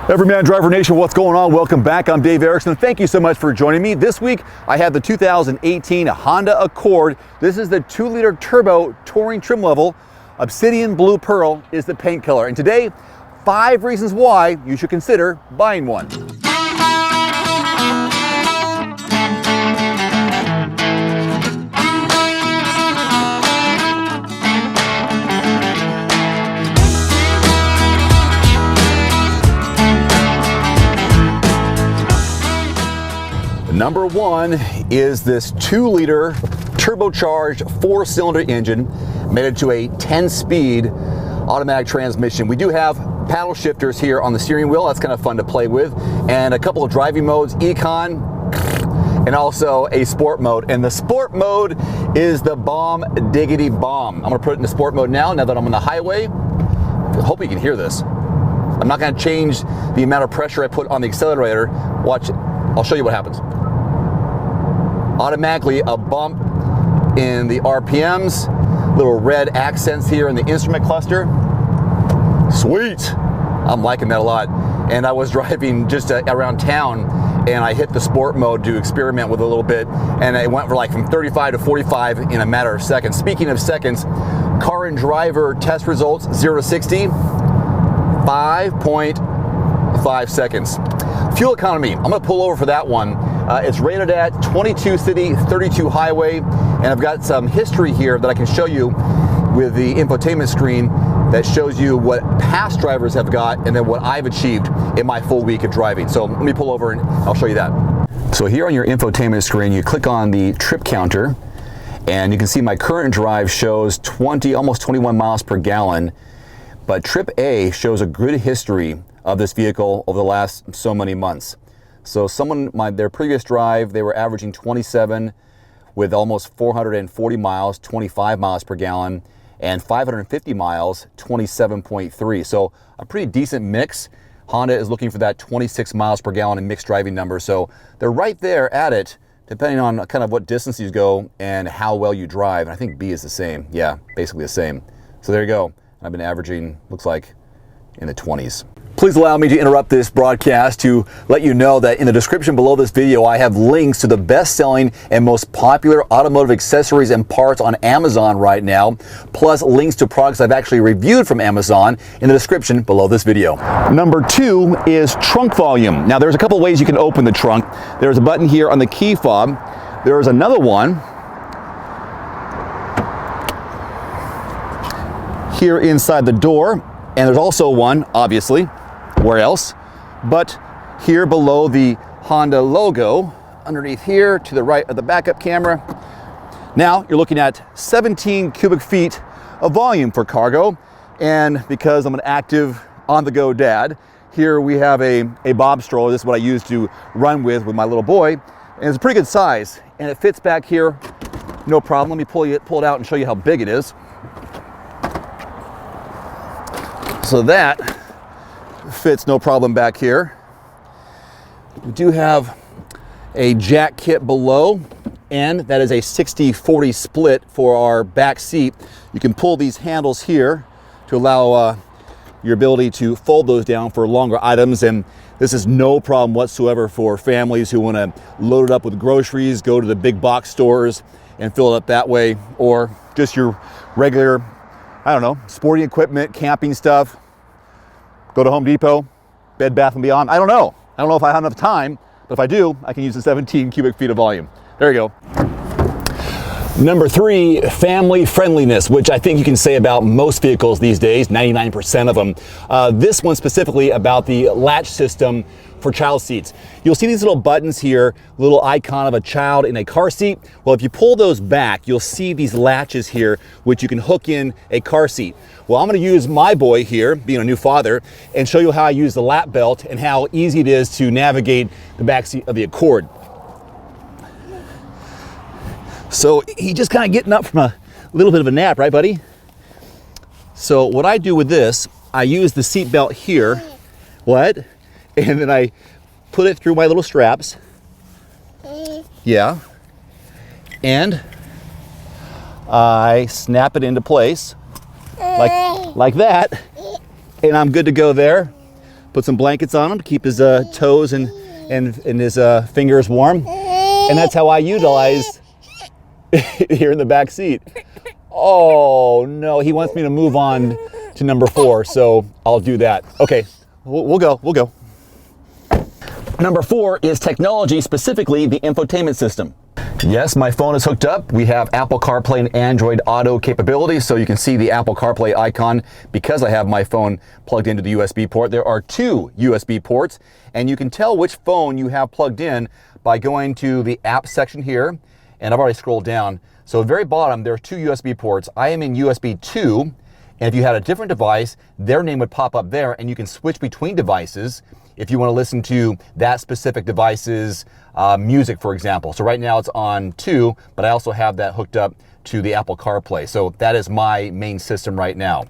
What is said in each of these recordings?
Everyman Driver Nation, what's going on? Welcome back. I'm Dave Erickson. Thank you so much for joining me. This week, I have the 2018 Honda Accord. This is the 2-liter turbo touring trim level. Obsidian Blue Pearl is the paint color. And today, 5 reasons why you should consider buying one. Number 1 is this 2-liter turbocharged 4-cylinder engine mated to a 10-speed automatic transmission. We do have paddle shifters here on the steering wheel. That's kind of fun to play with, and a couple of driving modes, Econ and also a sport mode. And the sport mode is the bomb diggity bomb. I'm gonna put it into sport mode now that I'm on the highway. I hope you can hear this. I'm not gonna change the amount of pressure I put on the accelerator. Watch it. I'll show you what happens. Automatically a bump in the RPMs, little red accents here in the instrument cluster. Sweet, I'm liking that a lot. And I was driving just around town and I hit the sport mode to experiment with it a little bit, and it went from 35 to 45 in a matter of seconds. Speaking of seconds, car and driver test results, 0 to 60, 5.5 seconds. Fuel economy, I'm gonna pull over for that one. It's rated at 22 city, 32 highway, and I've got some history here that I can show you with the infotainment screen that shows you what past drivers have got and then what I've achieved in my full week of driving. So let me pull over and I'll show you that. So here on your infotainment screen, you click on the trip counter and you can see my current drive shows almost 21 miles per gallon, but Trip A shows a good history of this vehicle over the last so many months. So their previous drive, they were averaging 27 with almost 440 miles, 25 miles per gallon, and 550 miles, 27.3. So a pretty decent mix. Honda is looking for that 26 miles per gallon in mixed driving number. So they're right there at it, depending on kind of what distance you go and how well you drive. And I think B is the same. Yeah, basically the same. So there you go. I've been averaging, looks like, in the 20s. Please allow me to interrupt this broadcast to let you know that in the description below this video, I have links to the best-selling and most popular automotive accessories and parts on Amazon right now, plus links to products I've actually reviewed from Amazon in the description below this video. Number 2 is trunk volume. Now, there's a couple ways you can open the trunk. There's a button here on the key fob. There's another one here inside the door, and there's also one, obviously, where else, but here below the Honda logo, underneath here to the right of the backup camera. Now you're looking at 17 cubic feet of volume for cargo, and because I'm an active on-the-go dad, here we have a bob stroller. This is what I use to run with my little boy, and it's a pretty good size, and it fits back here, no problem. Let me pull it out and show you how big it is. So that fits no problem back here. We do have a jack kit below, and that is a 60-40 split for our back seat. You can pull these handles here to allow your ability to fold those down for longer items, and this is no problem whatsoever for families who want to load it up with groceries, go to the big box stores and fill it up that way, or just your regular, I don't know, sporting equipment, camping stuff. Go to Home Depot, Bed Bath & Beyond. I don't know if I have enough time, but if I do, I can use the 17 cubic feet of volume. There you go. Number 3, family friendliness, which I think you can say about most vehicles these days, 99% of them. This one specifically about the latch system for child seats. You'll see these little buttons here, little icon of a child in a car seat. Well, if you pull those back, you'll see these latches here, which you can hook in a car seat. Well, I'm gonna use my boy here, being a new father, and show you how I use the lap belt and how easy it is to navigate the back seat of the Accord. So he's just kind of getting up from a little bit of a nap, right, buddy? So what I do with this, I use the seat belt here. What? And then I put it through my little straps. Yeah. And I snap it into place like that, and I'm good to go there. Put some blankets on him to keep his toes and his fingers warm. And that's how I utilize here in the back seat. Oh no, he wants me to move on to number 4, so I'll do that. Okay, we'll go. Number 4 is technology, specifically the infotainment system. Yes, my phone is hooked up. We have Apple CarPlay and Android Auto capabilities, so you can see the Apple CarPlay icon because I have my phone plugged into the USB port. There are 2 USB ports, and you can tell which phone you have plugged in by going to the app section here, and I've already scrolled down. So at the very bottom, there are 2 USB ports. I am in USB 2, and if you had a different device, their name would pop up there, and you can switch between devices if you want to listen to that specific device's music, for example. So right now it's on 2, but I also have that hooked up to the Apple CarPlay. So that is my main system right now.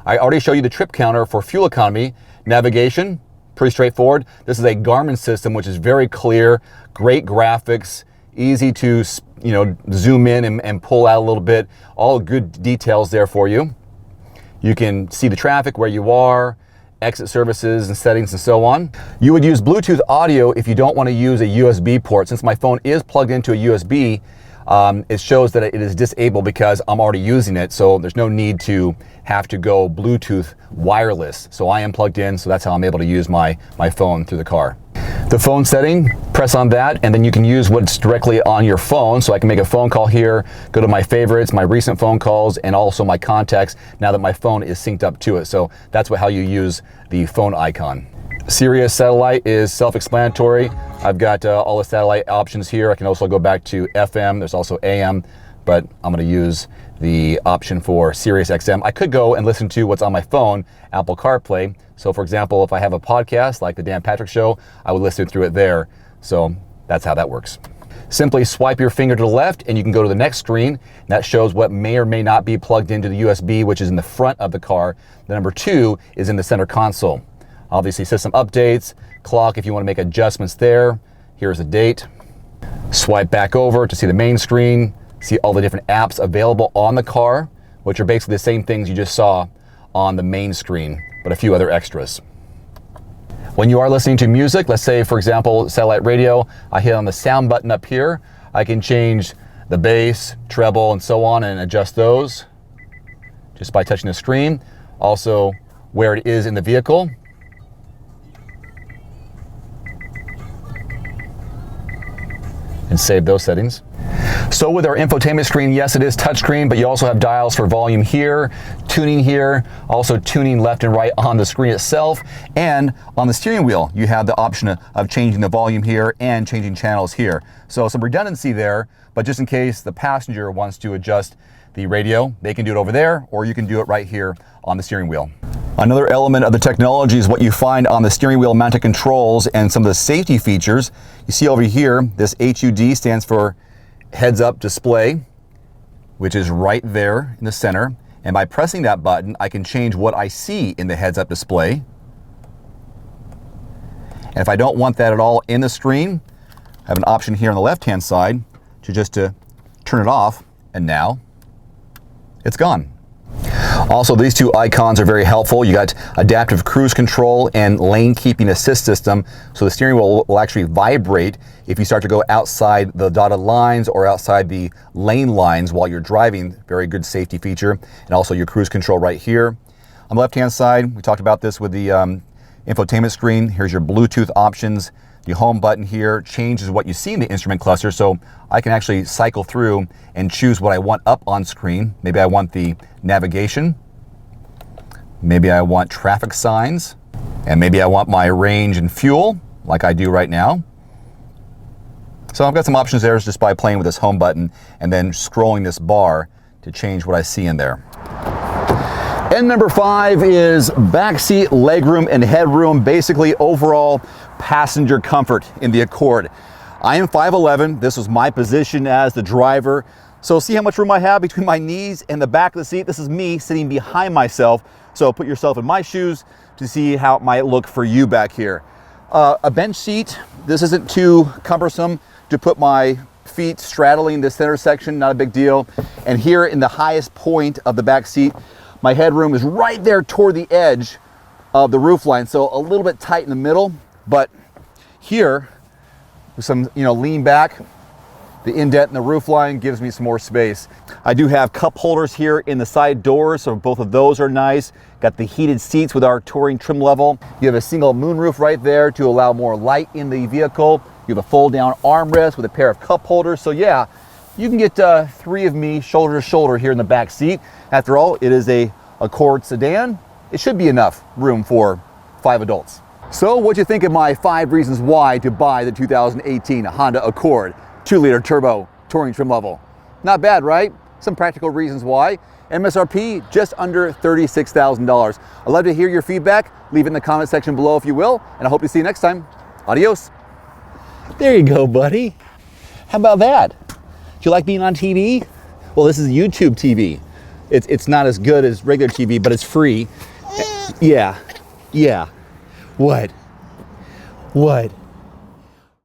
I already showed you the trip counter for fuel economy. Navigation, pretty straightforward. This is a Garmin system, which is very clear, great graphics, easy to zoom in and pull out a little bit. All good details there for you. You can see the traffic, where you are, exit services and settings and so on. You would use Bluetooth audio if you don't want to use a USB port. Since my phone is plugged into a USB, it shows that it is disabled because I'm already using it, so there's no need to have to go Bluetooth wireless. So I am plugged in, so that's how I'm able to use my phone through the car. The phone setting, press on that, and then you can use what's directly on your phone. So I can make a phone call here, go to my favorites, my recent phone calls, and also my contacts now that my phone is synced up to it. So that's how you use the phone icon. Sirius satellite is self-explanatory. I've got all the satellite options here. I can also go back to FM. There's also AM, but I'm going to use the option for Sirius XM. I could go and listen to what's on my phone, Apple CarPlay. So for example, if I have a podcast like the Dan Patrick Show, I would listen through it there. So that's how that works. Simply swipe your finger to the left and you can go to the next screen. That shows what may or may not be plugged into the USB, which is in the front of the car. The number 2 is in the center console. Obviously system updates, clock if you want to make adjustments there. Here's a date. Swipe back over to see the main screen, see all the different apps available on the car, which are basically the same things you just saw on the main screen, but a few other extras. When you are listening to music, let's say for example satellite radio, I hit on the sound button up here. I can change the bass, treble, and so on and adjust those just by touching the screen. Also where it is in the vehicle. And save those settings. So with our infotainment screen, yes, it is touchscreen, but you also have dials for volume here, tuning here, also tuning left and right on the screen itself. And on the steering wheel, you have the option of changing the volume here and changing channels here. So some redundancy there, but just in case the passenger wants to adjust the radio, they can do it over there, or you can do it right here on the steering wheel. Another element of the technology is what you find on the steering wheel mounted controls and some of the safety features. You see over here, this HUD stands for heads up display, which is right there in the center. And by pressing that button, I can change what I see in the heads up display. And if I don't want that at all in the screen, I have an option here on the left-hand side to turn it off, and now it's gone. Also, these 2 icons are very helpful. You got adaptive cruise control and lane keeping assist system. So the steering wheel will actually vibrate if you start to go outside the dotted lines or outside the lane lines while you're driving. Very good safety feature. And also your cruise control right here. On the left-hand side, we talked about this with the infotainment screen. Here's your Bluetooth options. The home button here changes what you see in the instrument cluster, so I can actually cycle through and choose what I want up on screen. Maybe I want the navigation, maybe I want traffic signs, and maybe I want my range and fuel, like I do right now. So I've got some options there just by playing with this home button and then scrolling this bar to change what I see in there. And number 5 is backseat legroom and headroom, basically overall passenger comfort in the Accord. I am 5'11". This was my position as the driver. So see how much room I have between my knees and the back of the seat? This is me sitting behind myself. So put yourself in my shoes to see how it might look for you back here. A bench seat, this isn't too cumbersome to put my feet straddling the center section, not a big deal. And here in the highest point of the back seat, my headroom is right there toward the edge of the roof line. So a little bit tight in the middle, but here, with some, lean back, the indent in the roof line gives me some more space. I do have cup holders here in the side doors, so both of those are nice. Got the heated seats with our touring trim level. You have a single moonroof right there to allow more light in the vehicle. You have a fold down armrest with a pair of cup holders. So yeah, you can get 3 of me shoulder to shoulder here in the back seat. After all, it is a Accord sedan. It should be enough room for 5 adults. So what'd you think of my 5 reasons why to buy the 2018 Honda Accord 2-liter turbo touring trim level? Not bad, right? Some practical reasons why. MSRP just under $36,000. I'd love to hear your feedback. Leave it in the comment section below if you will, and I hope to see you next time. Adios. There you go, buddy. How about that? Do you like being on TV? Well, this is YouTube TV. It's not as good as regular TV, but it's free. Yeah. What?